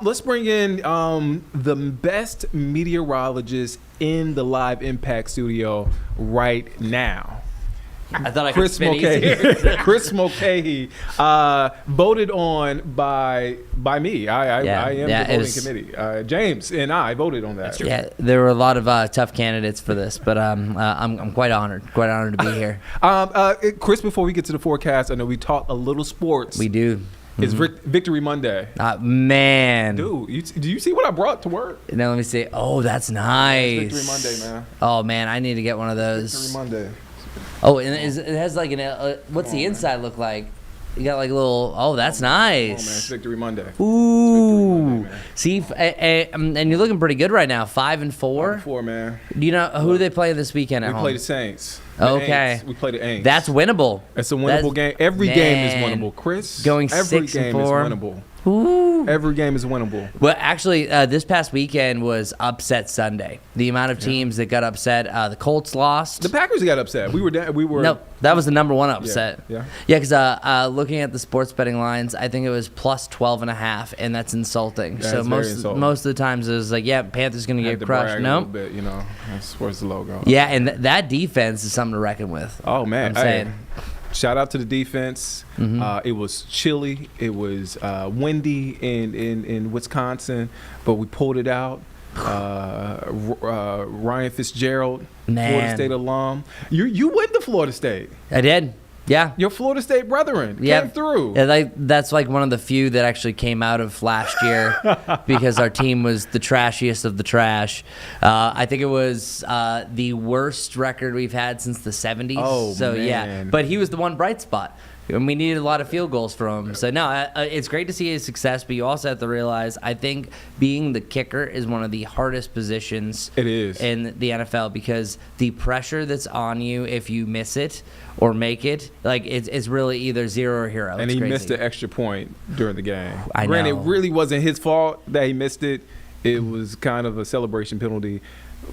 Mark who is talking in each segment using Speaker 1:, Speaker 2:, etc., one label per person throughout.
Speaker 1: Let's bring in the best meteorologist in the Live Impact studio right now.
Speaker 2: I thought I could
Speaker 1: Chris
Speaker 2: spit
Speaker 1: Mulcahy.
Speaker 2: easier.
Speaker 1: Chris Mulcahy, voted on by me. I am the voting committee. James and I voted on that.
Speaker 2: Yeah, there were a lot of tough candidates for this, but I'm quite honored to be here.
Speaker 1: Chris, before we get to the forecast, I know we talked a little sports.
Speaker 2: We do.
Speaker 1: It's Victory Monday.
Speaker 2: Man.
Speaker 1: Dude, do you see what I brought to work?
Speaker 2: Now let me see. Oh, that's nice.
Speaker 1: It's Victory Monday, man.
Speaker 2: Oh, man, I need to get one of those.
Speaker 1: Victory Monday.
Speaker 2: Oh, and it has like what's the inside look like? You got like a little, oh, that's nice.
Speaker 1: Oh, man, it's Victory Monday.
Speaker 2: Ooh.
Speaker 1: Monday,
Speaker 2: See, and you're looking pretty good right now, 5-4.
Speaker 1: 5-4, man.
Speaker 2: Do you know who do they play this weekend at home?
Speaker 1: We play the Saints.
Speaker 2: Okay.
Speaker 1: We play the Aints.
Speaker 2: That's winnable.
Speaker 1: It's a winnable game. Every game is winnable, Chris.
Speaker 2: Going
Speaker 1: Every
Speaker 2: 6-4.
Speaker 1: game is winnable.
Speaker 2: Ooh.
Speaker 1: Every game is winnable.
Speaker 2: Well, actually, this past weekend was upset Sunday. The amount of teams that got upset. The Colts lost.
Speaker 1: The Packers got upset. We were.
Speaker 2: No, that was the number one upset.
Speaker 1: Yeah.
Speaker 2: Yeah, because looking at the sports betting lines, I think it was plus 12.5, and that's insulting.
Speaker 1: Yeah,
Speaker 2: so
Speaker 1: insulting.
Speaker 2: most of the times it was like, yeah, Panthers gonna get crushed. No,
Speaker 1: bit, that's where's the logo.
Speaker 2: Yeah, and that defense is something to reckon with.
Speaker 1: Oh man,
Speaker 2: I'm saying.
Speaker 1: Shout out to the defense.
Speaker 2: Mm-hmm.
Speaker 1: It was chilly. It was windy in Wisconsin, but we pulled it out. Ryan Fitzgerald, Florida State alum. You went to Florida State.
Speaker 2: I did. Yeah.
Speaker 1: Your Florida State brethren came through.
Speaker 2: Yeah, that's like one of the few that actually came out of last year because our team was the trashiest of the trash. I think it was the worst record we've had since the 70s.
Speaker 1: Oh,
Speaker 2: so,
Speaker 1: man.
Speaker 2: yeah. But he was the one bright spot. And we needed a lot of field goals from him. So, no, it's great to see his success, but you also have to realize, I think being the kicker is one of the hardest positions
Speaker 1: it is
Speaker 2: in the NFL because the pressure that's on you if you miss it or make it, like, it's really either zero or hero.
Speaker 1: And
Speaker 2: it's
Speaker 1: he
Speaker 2: crazy.
Speaker 1: missed an extra point during the game.
Speaker 2: Granted,
Speaker 1: it really wasn't his fault that he missed it. It was kind of a celebration penalty.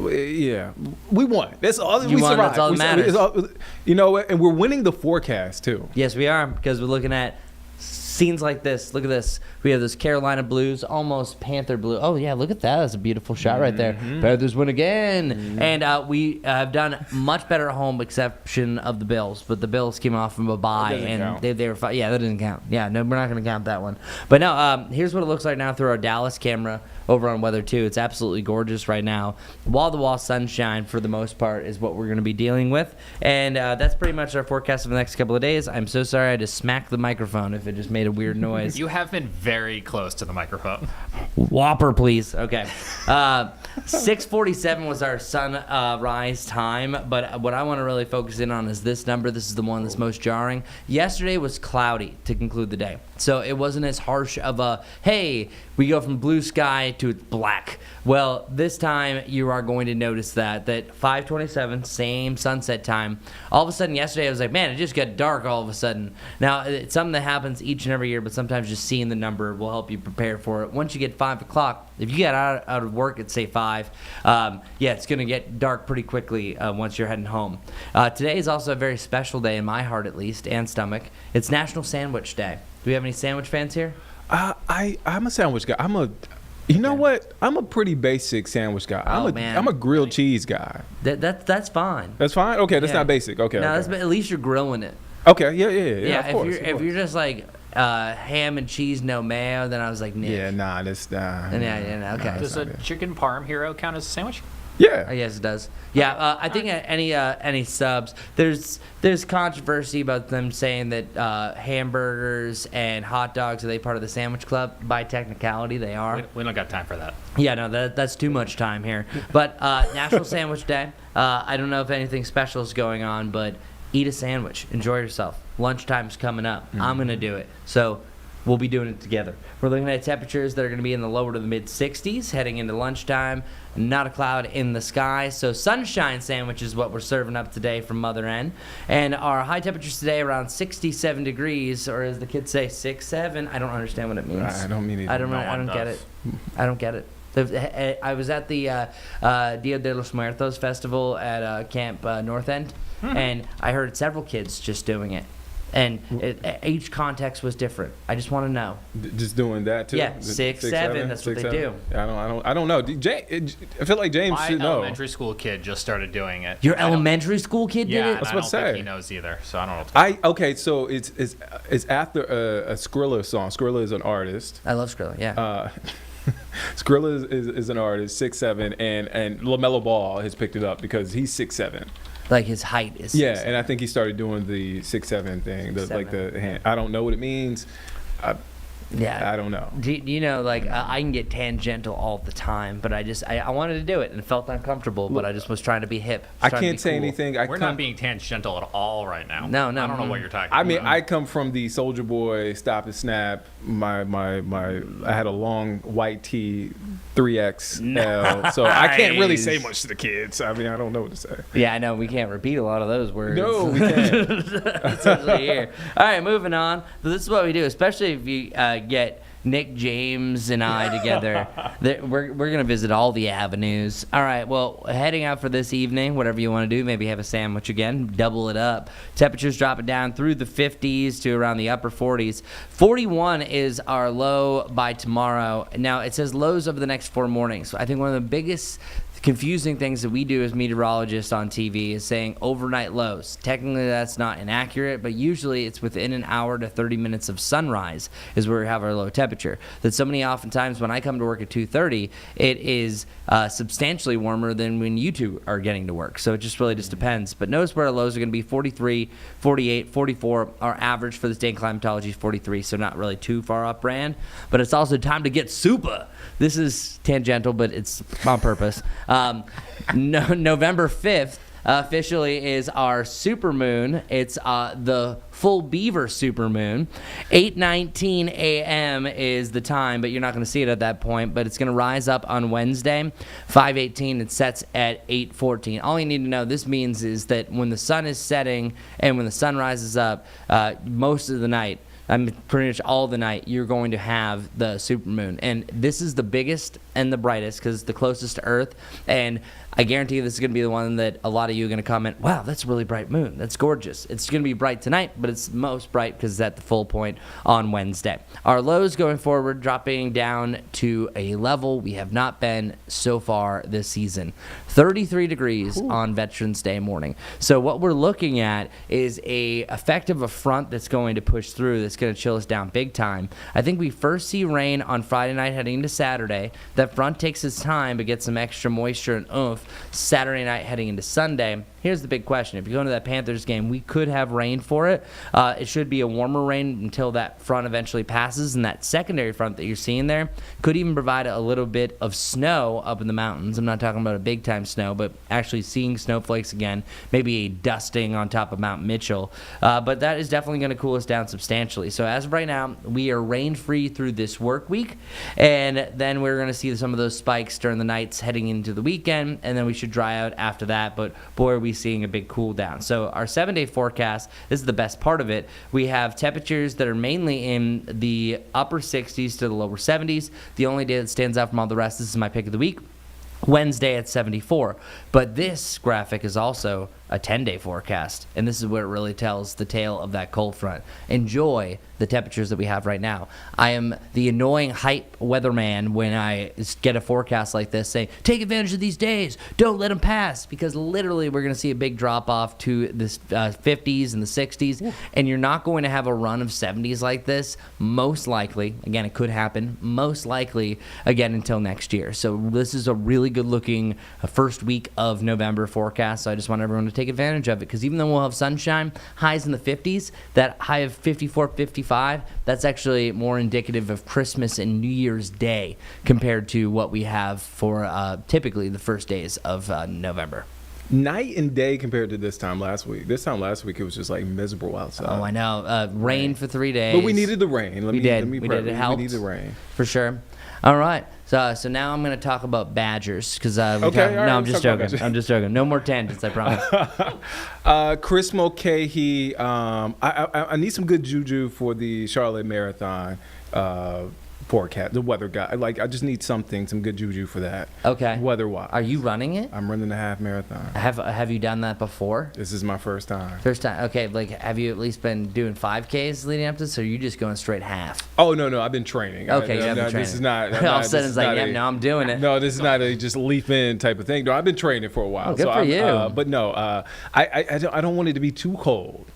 Speaker 1: Yeah, we won. That's all. We survived.
Speaker 2: That's all that matters.
Speaker 1: And we're winning the forecast too.
Speaker 2: Yes, we are, because we're looking at scenes like this. Look at this. We have this Carolina Blues, almost Panther blue. Oh, yeah, look at that. That's a beautiful shot right there. Panthers win again. And we have done much better at home, exception of the Bills. But the Bills came off from a bye, and they were fine. Yeah, that doesn't count. Yeah, no, we're not going to count that one. But no, here's what it looks like now through our Dallas camera over on Weather 2. It's absolutely gorgeous right now. Wall-to-wall sunshine, for the most part, is what we're going to be dealing with. And that's pretty much our forecast for the next couple of days. I'm so sorry I just smacked the microphone if it just made a weird noise.
Speaker 3: You have been very close to the microphone.
Speaker 2: Whopper, please. Okay. 6:47 was our sunrise time, but what I want to really focus in on is this number. This is the one that's most jarring. Yesterday was cloudy to conclude the day, so it wasn't as harsh of a, hey, we go from blue sky to it's black. Well, this time you are going to notice that 5:27, same sunset time. All of a sudden yesterday I was like, man, it just got dark all of a sudden. Now, it's something that happens each and every year, but sometimes just seeing the number will help you prepare for it. Once you get 5 o'clock, if you get out of work at, say, 5, it's going to get dark pretty quickly once you're heading home. Today is also a very special day in my heart, at least, and stomach. It's National Sandwich Day. Do we have any sandwich fans here?
Speaker 1: I'm a sandwich guy. You know what? I'm a pretty basic sandwich guy. I'm a grilled cheese guy.
Speaker 2: That's fine.
Speaker 1: That's fine? Okay, that's not basic. Okay.
Speaker 2: No,
Speaker 1: okay.
Speaker 2: at least you're grilling it.
Speaker 1: Okay, yeah. Of course,
Speaker 2: if you're just like ham and cheese, no mayo, then I was like, Nick.
Speaker 1: Yeah, that's
Speaker 2: okay.
Speaker 3: Does a chicken parm hero count as a sandwich?
Speaker 1: Yeah.
Speaker 2: Yes, it does. Yeah, I think any subs, there's controversy about them saying that hamburgers and hot dogs, are they part of the sandwich club? By technicality, they are.
Speaker 3: We don't got time for that.
Speaker 2: Yeah, no, that's too much time here. But National Sandwich Day, I don't know if anything special is going on, but eat a sandwich. Enjoy yourself. Lunchtime's coming up. I'm going to do it. So we'll be doing it together. We're looking at temperatures that are going to be in the lower to the mid-60s heading into lunchtime. Not a cloud in the sky. So sunshine sandwich is what we're serving up today from Mother N. And our high temperatures today around 67 degrees, or as the kids say, 6-7. I don't understand what it means.
Speaker 1: I don't mean it.
Speaker 2: I don't get it. I don't get it. I was at the Dia de los Muertos festival at Camp North End, and I heard several kids just doing it. And each context was different. I just want to know.
Speaker 1: Just doing that too.
Speaker 2: Yeah, 6, 7. That's what they do.
Speaker 1: I don't know. I feel like James should know.
Speaker 3: My elementary school kid just started doing it.
Speaker 2: Your elementary school kid did it?
Speaker 3: Yeah,
Speaker 1: That's
Speaker 3: I
Speaker 1: what
Speaker 3: don't
Speaker 1: say.
Speaker 3: think he knows either. So I don't know.
Speaker 1: Okay, so it's after a Skrilla song. Skrilla is an artist.
Speaker 2: I love Skrilla. Yeah.
Speaker 1: Skrilla is an artist, 6'7", and LaMelo Ball has picked it up because he's 6'7".
Speaker 2: Like his height is.
Speaker 1: Yeah, and I think he started doing the 6'7" thing, the hand. I don't know what it means.
Speaker 2: Yeah,
Speaker 1: I don't know.
Speaker 2: Do you know, like, I can get tangential all the time, but I wanted to do it and it felt uncomfortable, but I just was trying to be hip.
Speaker 1: I can't say anything.
Speaker 3: We're not being tangential at all right now.
Speaker 2: No.
Speaker 3: I don't know what you're talking about.
Speaker 1: I mean, I come from the Soulja Boy Stop and Snap. I had a long white tee, 3XL, so I can't really say much to the kids. I mean, I don't know what to say.
Speaker 2: Yeah, I know we can't repeat a lot of those words.
Speaker 1: No, we can't.
Speaker 2: Especially here. All right, moving on. So this is what we do, especially if you get Nick, James, and I together. We're going to visit all the avenues. All right, well, heading out for this evening, whatever you want to do, maybe have a sandwich again, double it up. Temperatures dropping down through the 50s to around the upper 40s. 41 is our low by tomorrow. Now, it says lows over the next 4 mornings. So I think one of the biggest confusing things that we do as meteorologists on TV is saying overnight lows. Technically, that's not inaccurate, but usually it's within an hour to 30 minutes of sunrise is where we have our low temperature. That so many oftentimes when I come to work at 2:30, it is substantially warmer than when you two are getting to work. So it just really just depends. But notice where our lows are going to be 43, 48, 44. Our average for this day in climatology is 43, so not really too far off brand. But it's also time to get super. This is tangential, but it's on purpose. November 5th officially is our supermoon. It's the full beaver supermoon. 8:19 a.m. is the time, but you're not going to see it at that point. But it's going to rise up on Wednesday, 5:18. It sets at 8:14. All you need to know this means is that when the sun is setting and when the sun rises up, most of the night, pretty much all the night, you're going to have the supermoon. And this is the biggest and the brightest because it's the closest to Earth. And I guarantee you this is going to be the one that a lot of you are going to comment, wow, that's a really bright moon. That's gorgeous. It's going to be bright tonight, but it's most bright because it's at the full point on Wednesday. Our lows going forward, dropping down to a level we have not been so far this season. 33 degrees on Veterans Day morning. So what we're looking at is a effect of a front that's going to push through, that's going to chill us down big time. I think we first see rain on Friday night heading into Saturday. That front takes its time but gets some extra moisture and oomph Saturday night heading into Sunday. Here's the big question. If you go into that Panthers game, we could have rain for it. It should be a warmer rain until that front eventually passes, and that secondary front that you're seeing there could even provide a little bit of snow up in the mountains. I'm not talking about a big-time snow, but actually seeing snowflakes again, maybe a dusting on top of Mount Mitchell. But that is definitely going to cool us down substantially. So as of right now, we are rain-free through this work week, and then we're going to see some of those spikes during the nights heading into the weekend, and then we should dry out after that. But boy, are we seeing a big cool down. So our 7-day forecast, this is the best part of it. We have temperatures that are mainly in the upper 60s to the lower 70s. The only day that stands out from all the rest, this is my pick of the week, Wednesday at 74. But this graphic is also a 10-day forecast, and this is where it really tells the tale of that cold front. Enjoy the temperatures that we have right now. I am the annoying hype weatherman when I get a forecast like this saying, take advantage of these days, don't let them pass, because literally we're going to see a big drop off to the 50s and the 60s, and you're not going to have a run of 70s like this, most likely, again, it could happen, most likely, again, until next year. So this is a really good looking first week of November forecast, so I just want everyone to take advantage of it, because even though we'll have sunshine, highs in the 50s, that high of 54, 55, that's actually more indicative of Christmas and New Year's Day compared to what we have for typically the first days of November.
Speaker 1: Night and day compared to this time last week. This time last week, it was just like miserable outside.
Speaker 2: Oh, I know. Rain for 3 days.
Speaker 1: But we needed the rain.
Speaker 2: We did. It helped.
Speaker 1: We need the rain.
Speaker 2: For sure. All right. So now I'm going to talk about Badgers because
Speaker 1: okay.
Speaker 2: I'm just joking. I'm just joking. No more tangents, I promise.
Speaker 1: Chris Mulcahy. I need some good juju for the Charlotte Marathon. forecast, the weather guy. Like, I just need some good juju for that.
Speaker 2: Okay.
Speaker 1: Weather-wise.
Speaker 2: Are you running it?
Speaker 1: I'm running the half marathon.
Speaker 2: Have you done that before?
Speaker 1: This is my first time.
Speaker 2: First time. Okay. Like, have you at least been doing 5Ks leading up to this, or are you just going straight half?
Speaker 1: Oh, no. I've been training.
Speaker 2: Okay, you have been training.
Speaker 1: This is not.
Speaker 2: All of a sudden, it's like, yeah, no, I'm doing it.
Speaker 1: No, this is not a just leap in type of thing. No, I've been training for a while.
Speaker 2: Oh, good for you.
Speaker 1: But no, I don't want it to be too cold.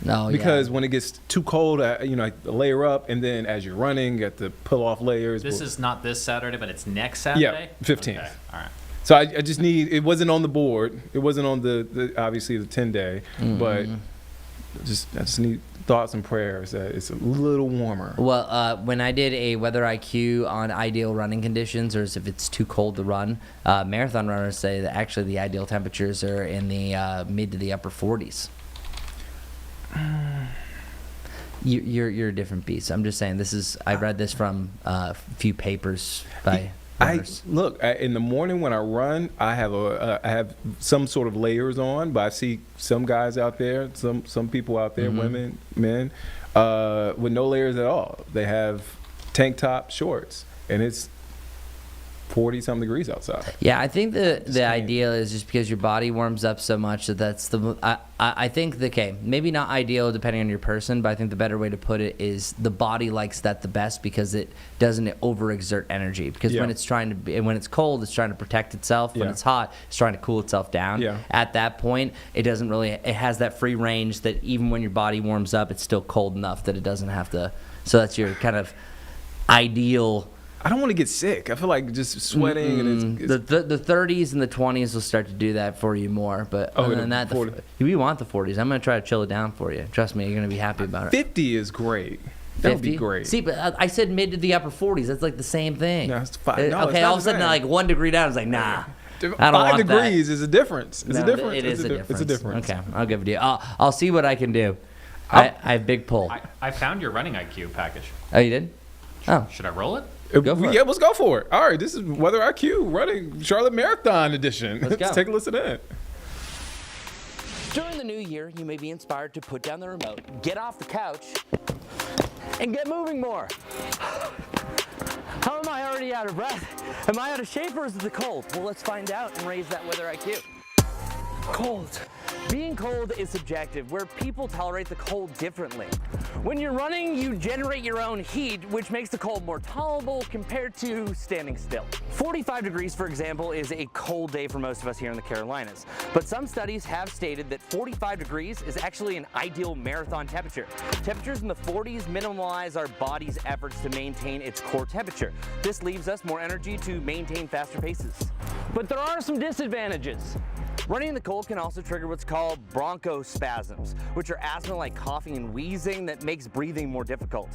Speaker 2: No,
Speaker 1: because when it gets too cold, I layer up, and then as you're running, you have to pull off layers.
Speaker 3: This is not this Saturday, but it's next Saturday?
Speaker 1: Yeah, 15th.
Speaker 3: Okay. All right.
Speaker 1: So I just need, it wasn't on the board. It wasn't on the obviously the 10-day, but I just need thoughts and prayers that it's a little warmer.
Speaker 2: Well, when I did a weather IQ on ideal running conditions, or if it's too cold to run, marathon runners say that actually the ideal temperatures are in the mid to the upper 40s. You're a different beast. I'm just saying, I read this from a few papers by runners.
Speaker 1: In the morning when I run, I have some sort of layers on, but I see some guys out there, some people out there, women, men, with no layers at all. They have tank top shorts, and it's 40-something degrees outside.
Speaker 2: Yeah, I think the idea is just because your body warms up so much that's the. I think maybe not ideal depending on your person, but I think the better way to put it is the body likes that the best because it doesn't overexert energy. Because when it's cold, it's trying to protect itself. When it's hot, it's trying to cool itself down.
Speaker 1: Yeah.
Speaker 2: At that point, it has that free range that even when your body warms up, it's still cold enough that it doesn't have to. So that's your kind of ideal.
Speaker 1: I don't want to get sick. I feel like just sweating and it's
Speaker 2: the 30s and the 20s will start to do that for you more. But other than that, we want the 40s. I'm going to try to chill it down for you. Trust me, you're going to be happy about it.
Speaker 1: 50 is great. That would be great.
Speaker 2: See, but I said mid to the upper 40s. That's like the same thing.
Speaker 1: No, it's fine. No,
Speaker 2: okay, all of a sudden, like 1 degree down, I was like, nah. I don't 5
Speaker 1: want degrees that. Is a difference. It's
Speaker 2: no,
Speaker 1: a difference.
Speaker 2: It is a difference.
Speaker 1: It's a difference.
Speaker 2: Okay, I'll give it to you. I'll see what I can do. I have big pull.
Speaker 3: I found your running IQ package.
Speaker 2: Oh, you did? Oh.
Speaker 3: Should I roll it?
Speaker 2: Go for it.
Speaker 1: Yeah, let's go for it. All right, this is Weather IQ running Charlotte Marathon edition. Let's take a listen to it.
Speaker 4: During the new year, you may be inspired to put down the remote, get off the couch, and get moving more. How am I already out of breath? Am I out of shape, or is it the cold? Well, let's find out and raise that weather IQ. Cold. Being cold is subjective, where people tolerate the cold differently. When you're running, you generate your own heat, which makes the cold more tolerable compared to standing still. 45 degrees, for example, is a cold day for most of us here in the Carolinas. But some studies have stated that 45 degrees is actually an ideal marathon temperature. Temperatures in the 40s minimize our body's efforts to maintain its core temperature. This leaves us more energy to maintain faster paces. But there are some disadvantages. Running in the cold can also trigger what's called bronchospasms, which are asthma-like coughing and wheezing that makes breathing more difficult.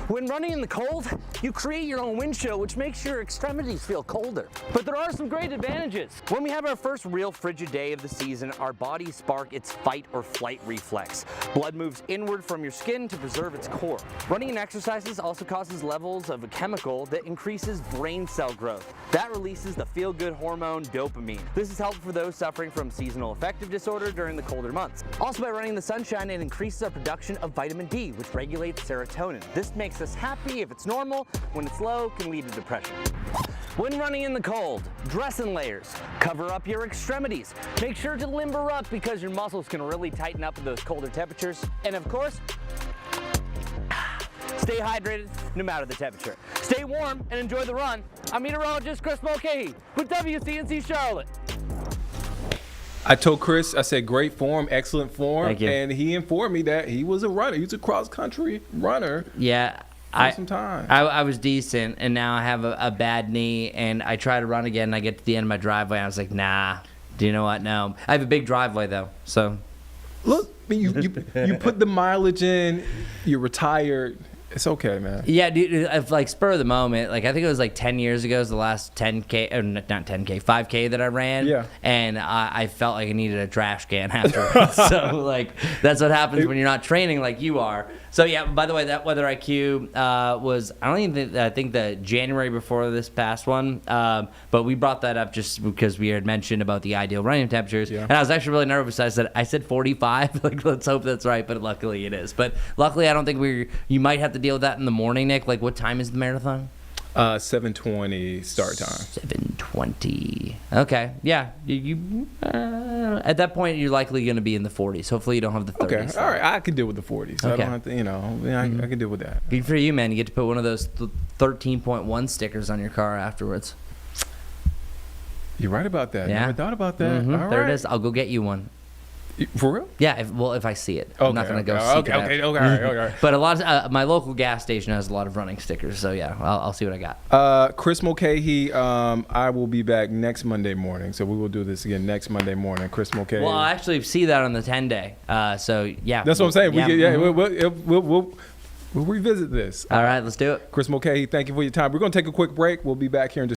Speaker 4: When running in the cold, you create your own wind chill, which makes your extremities feel colder. But there are some great advantages. When we have our first real frigid day of the season, our bodies spark its fight or flight reflex. Blood moves inward from your skin to preserve its core. Running and exercises also causes levels of a chemical that increases brain cell growth. That releases the feel-good hormone dopamine. This is helpful for those suffering from seasonal affective disorder during the colder months. Also, by running in the sunshine, it increases our production of vitamin D, which regulates serotonin. This makes us happy if it's normal. When it's low, can lead to depression. When running in the cold, dress in layers. Cover up your extremities. Make sure to limber up because your muscles can really tighten up at those colder temperatures. And of course, stay hydrated no matter the temperature. Stay warm and enjoy the run. I'm meteorologist Chris Mulcahy with WCNC Charlotte.
Speaker 1: I told Chris, I said, great form, excellent form.
Speaker 2: Thank you.
Speaker 1: And he informed me that he was a runner. He was a cross-country runner.
Speaker 2: Yeah.
Speaker 1: Some time.
Speaker 2: I was decent, and now I have a bad knee, and I try to run again, and I get to the end of my driveway, and I was like, nah. Do you know what? No. I have a big driveway, though, so.
Speaker 1: Look, I mean, you put the mileage in, you're retired. It's okay, man.
Speaker 2: Yeah, dude, like spur of the moment, like I think it was like 10 years ago was the last 10K, or not 10K, 5K that I ran. Yeah. And I felt like I needed a trash can after. So, like, that's what happens when you're not training like you are. So, yeah, by the way, that weather IQ was, I think the January before this past one, but we brought that up just because we had mentioned about the ideal running temperatures. Yeah. And I was actually really nervous. I said 45, like, let's hope that's right, but luckily it is. But luckily, I don't think you might have to deal with that in the morning, Nick. Like, what time is the marathon?
Speaker 1: 7:20 start time.
Speaker 2: 7:20. Okay. Yeah. At that point, you're likely going to be in the 40s. Hopefully, you don't have the 30s.
Speaker 1: Okay. All right. I can deal with the 40s. I
Speaker 2: Okay.
Speaker 1: don't have to, I can deal with that.
Speaker 2: Good for you, man. You get to put one of those 13.1 stickers on your car afterwards.
Speaker 1: You're right about that.
Speaker 2: Yeah.
Speaker 1: Never thought about that.
Speaker 2: Mhm.
Speaker 1: All
Speaker 2: There
Speaker 1: right.
Speaker 2: it is. I'll go get you one.
Speaker 1: For real?
Speaker 2: Yeah, if I see it. I'm not gonna go seek it out.
Speaker 1: Okay. All right.
Speaker 2: But a lot of my local gas station has a lot of running stickers, so yeah, I'll see what I got.
Speaker 1: Chris Mulcahy, I will be back next Monday morning, so we will do this again next Monday morning. Chris Mulcahy.
Speaker 2: Well, I'll actually see that on the 10-day. So yeah.
Speaker 1: That's what I'm saying.
Speaker 2: Yeah.
Speaker 1: We'll revisit this.
Speaker 2: All right, let's do it.
Speaker 1: Chris Mulcahy, thank you for your time. We're going to take a quick break. We'll be back here in just